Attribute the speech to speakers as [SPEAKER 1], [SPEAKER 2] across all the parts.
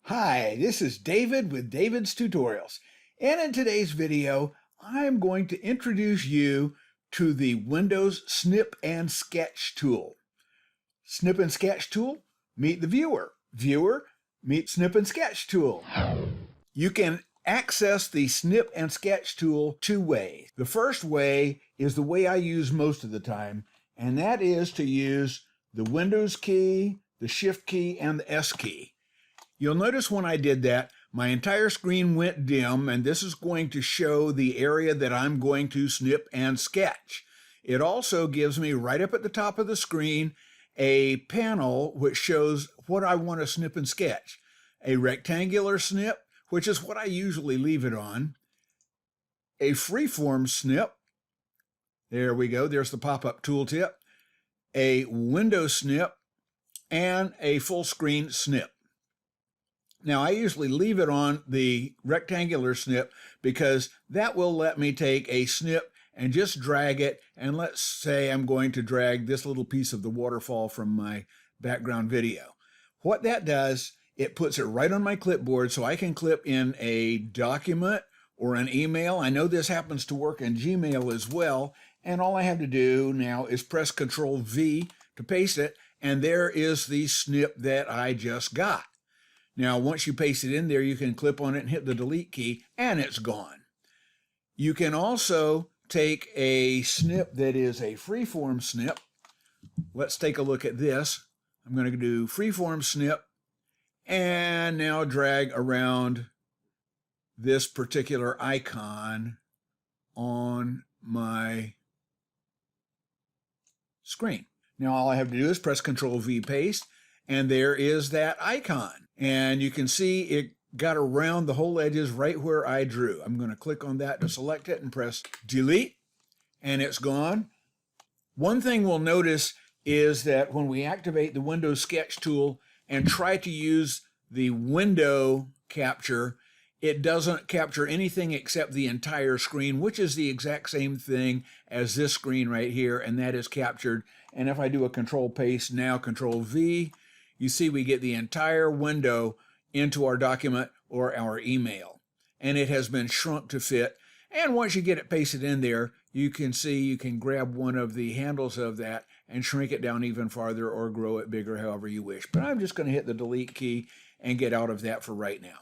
[SPEAKER 1] Hi, this is David with David's Tutorials, and in today's video I'm going to introduce you to the Windows Snip and Sketch tool. Snip and Sketch tool, meet the viewer. Viewer, meet Snip and Sketch tool. You can access the Snip and Sketch tool two ways. The first way is the way I use most of the time, and that is to use the Windows key, the Shift key, and the S key. You'll notice when I did that, my entire screen went dim, and this is going to show the area that I'm going to snip and sketch. It also gives me right up at the top of the screen a panel which shows what I want to snip and sketch. A rectangular snip, which is what I usually leave it on. A freeform snip. There we go. There's the pop-up tooltip. A window snip and a full screen snip. Now, I usually leave it on the rectangular snip because that will let me take a snip and just drag it. And let's say I'm going to drag this little piece of the waterfall from my background video. What that does, it puts it right on my clipboard so I can clip in a document or an email. I know this happens to work in Gmail as well. And all I have to do now is press Control V to paste it. And there is the snip that I just got. Now, once you paste it in there, you can clip on it and hit the delete key, and it's gone. You can also take a snip that is a freeform snip. Let's take a look at this. I'm going to do freeform snip, and now drag around this particular icon on my screen. Now, all I have to do is press Control V paste, and there is that icon. And you can see it got around the whole edges right where I drew. I'm going to click on that to select it and press delete, and it's gone. One thing we'll notice is that when we activate the Windows Sketch tool and try to use the window capture, it doesn't capture anything except the entire screen, which is the exact same thing as this screen right here, and that is captured. And if I do a Control paste now, Control V, you see we get the entire window into our document or our email. And it has been shrunk to fit. And once you get it pasted in there, you can see you can grab one of the handles of that and shrink it down even farther or grow it bigger, however you wish. But I'm just going to hit the delete key and get out of that for right now.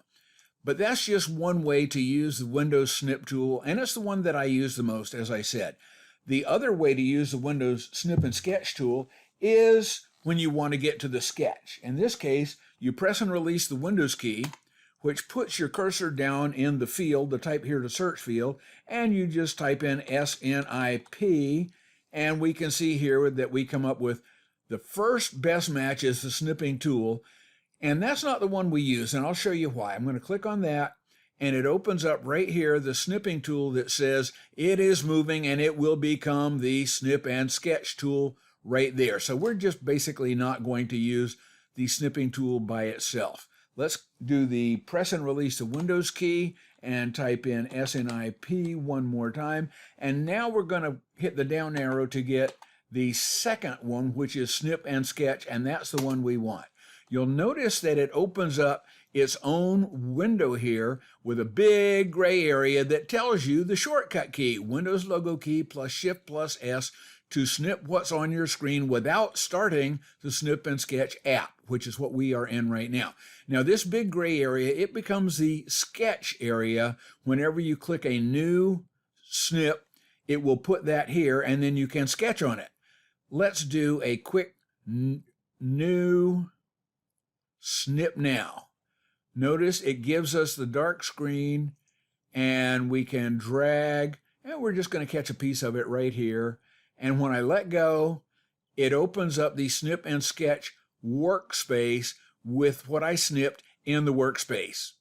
[SPEAKER 1] But that's just one way to use the Windows Snip tool, and it's the one that I use the most, as I said. The other way to use the Windows Snip and Sketch tool is when you want to get to the sketch. In this case, you press and release the Windows key, which puts your cursor down in the field, the type here to search field, and you just type in SNIP, and we can see here that we come up with the first best match is the snipping tool, and that's not the one we use, and I'll show you why. I'm going to click on that, and it opens up right here the snipping tool that says it is moving and it will become the Snip and Sketch tool right there. So we're just basically not going to use the snipping tool by itself. Let's do the press and release the Windows key and type in SNIP one more time. And now we're going to hit the down arrow to get the second one, which is Snip and Sketch, and that's the one we want. You'll notice that it opens up its own window here with a big gray area that tells you the shortcut key, Windows logo key plus Shift plus S, to snip what's on your screen without starting the Snip and Sketch app, which is what we are in right now. Now, this big gray area, it becomes the sketch area. Whenever you click a new snip, it will put that here, and then you can sketch on it. Let's do a quick new snip now. Notice it gives us the dark screen, and we can drag, and we're just going to catch a piece of it right here. And when I let go, it opens up the Snip and Sketch workspace with what I snipped in the workspace.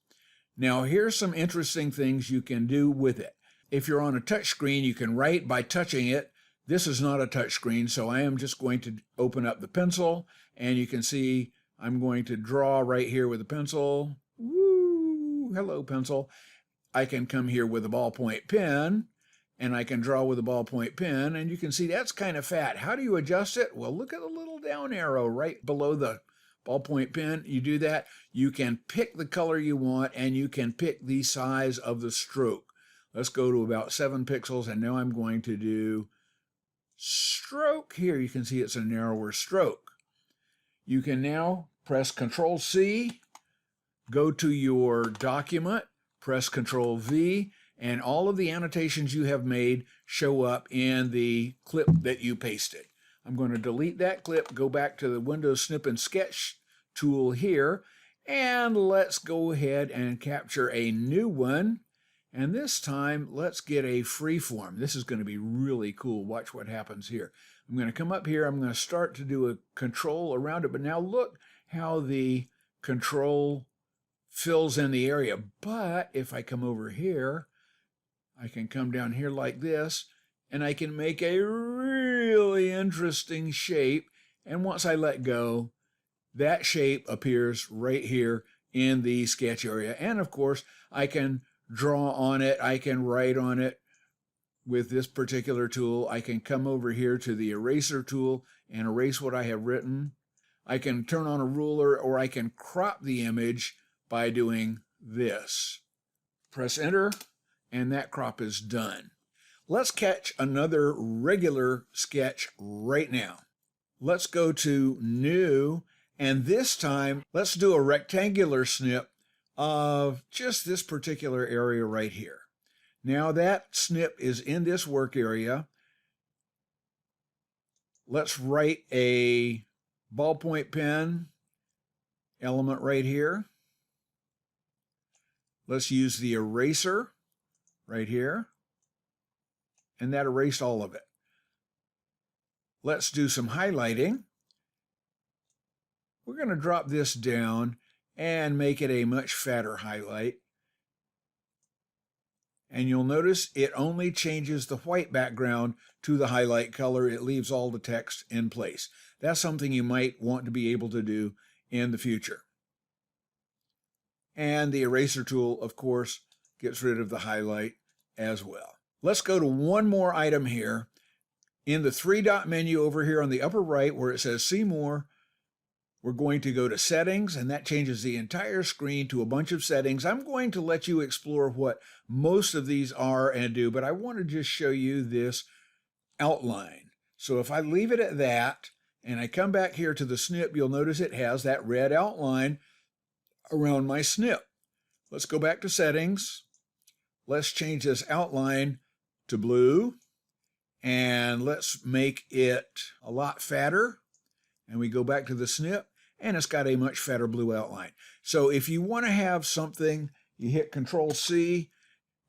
[SPEAKER 1] Now, here's some interesting things you can do with it. If you're on a touch screen, you can write by touching it. This is not a touch screen, so I am just going to open up the pencil, and you can see I'm going to draw right here with a pencil. Woo! Hello, pencil. I can come here with a ballpoint pen, and I can draw with a ballpoint pen, and you can see that's kind of fat. How do you adjust it? Well, look at the little down arrow right below the ballpoint pen, you do that, you can pick the color you want and you can pick the size of the stroke. Let's go to about 7 pixels, and now I'm going to do stroke. Here you can see it's a narrower stroke. You can now press Control C, go to your document, press Control V, and all of the annotations you have made show up in the clip that you pasted. I'm going to delete that clip, go back to the Windows Snip and Sketch tool here, and let's go ahead and capture a new one. And this time, let's get a freeform. This is going to be really cool. Watch what happens here. I'm going to come up here. I'm going to start to do a control around it. But now look how the control fills in the area. But if I come over here, I can come down here like this, and I can make a really interesting shape. And once I let go, that shape appears right here in the sketch area. And of course, I can draw on it, I can write on it with this particular tool. I can come over here to the eraser tool and erase what I have written. I can turn on a ruler, or I can crop the image by doing this. Press enter, and that crop is done. Let's catch another regular sketch right now. Let's go to New, and this time let's do a rectangular snip of just this particular area right here. Now that snip is in this work area. Let's write a ballpoint pen element right here. Let's use the eraser right here, and that erased all of it. Let's do some highlighting. We're going to drop this down and make it a much fatter highlight. And you'll notice it only changes the white background to the highlight color. It leaves all the text in place. That's something you might want to be able to do in the future. And the eraser tool, of course, gets rid of the highlight as well. Let's go to one more item here. In the 3-dot menu over here on the upper right where it says See More, we're going to go to Settings, and that changes the entire screen to a bunch of settings. I'm going to let you explore what most of these are and do, but I want to just show you this outline. So if I leave it at that, and I come back here to the snip, you'll notice it has that red outline around my snip. Let's go back to Settings. Let's change this outline to blue, and let's make it a lot fatter. And we go back to the snip, and it's got a much fatter blue outline. So if you want to have something, you hit Control C,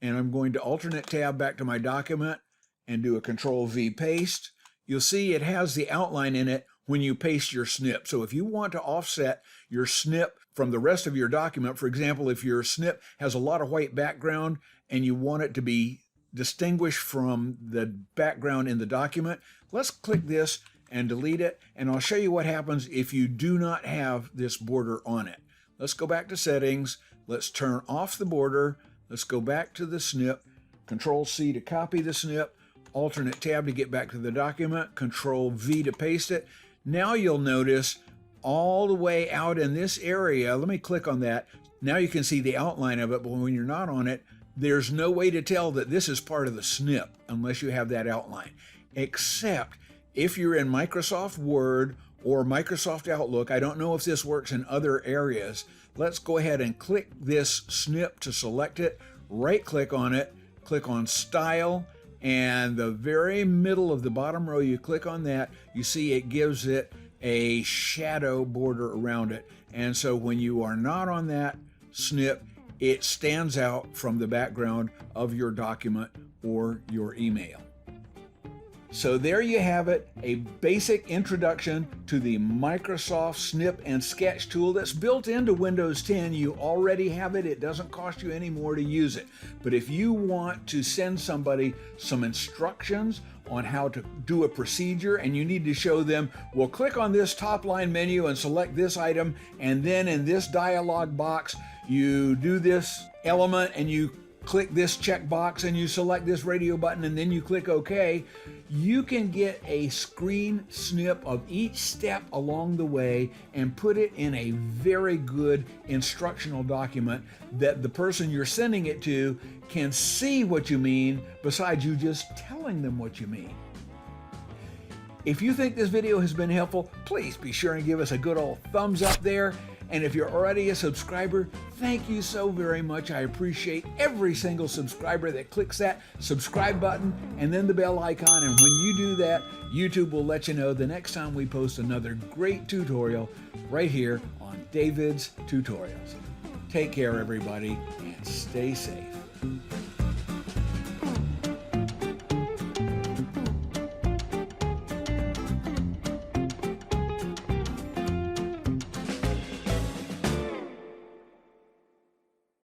[SPEAKER 1] and I'm going to alternate tab back to my document and do a Control V paste. You'll see it has the outline in it when you paste your snip. So if you want to offset your snip from the rest of your document, for example, if your snip has a lot of white background and you want it to be distinguished from the background in the document, let's click this and delete it, and I'll show you what happens if you do not have this border on it. Let's go back to Settings, let's turn off the border, let's go back to the snip, Control C to copy the snip, alternate tab to get back to the document, Control V to paste it. Now you'll notice all the way out in this area, let me click on that, now you can see the outline of it, but when you're not on it, there's no way to tell that this is part of the snip unless you have that outline, except if you're in Microsoft Word or Microsoft Outlook. I don't know if this works in other areas. Let's go ahead and click this snip to select it, right click on it, click on Style, and the very middle of the bottom row, you click on that, you see it gives it a shadow border around it. And so when you are not on that snip, it stands out from the background of your document or your email. So there you have it, a basic introduction to the Microsoft Snip and Sketch tool that's built into Windows 10. You already have it. It doesn't cost you any more to use it. But if you want to send somebody some instructions on how to do a procedure and you need to show them, well, click on this top line menu and select this item, and then in this dialog box, you do this element and you click this checkbox and you select this radio button and then you click OK, you can get a screen snip of each step along the way and put it in a very good instructional document that the person you're sending it to can see what you mean besides you just telling them what you mean. If you think this video has been helpful, please be sure and give us a good old thumbs up there. And if you're already a subscriber, thank you so very much. I appreciate every single subscriber that clicks that subscribe button and then the bell icon. And when you do that, YouTube will let you know the next time we post another great tutorial right here on David's Tutorials. Take care, everybody, and stay safe.